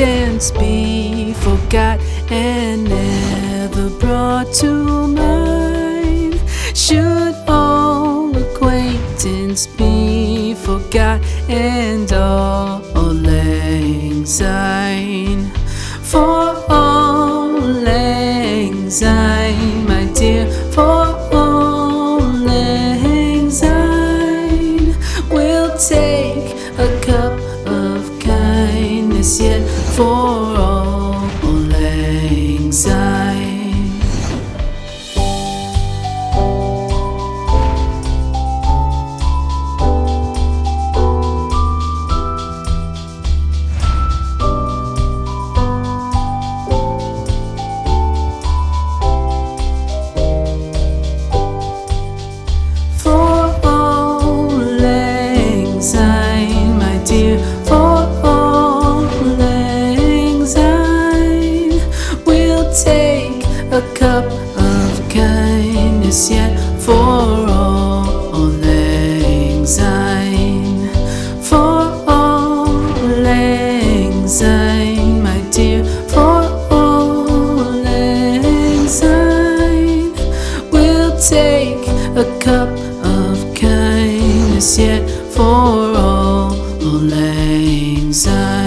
acquaintance be forgot and never brought to mind? Should all acquaintance be forgot and all lang syne? For all lang syne, my dear, for all lang syne, we'll take a cup of kindness yet for all lang syne. Take a cup of kindness yet for all lang syne. For all lang syne, my dear, for all lang syne, we'll take a cup of kindness yet for all lang syne.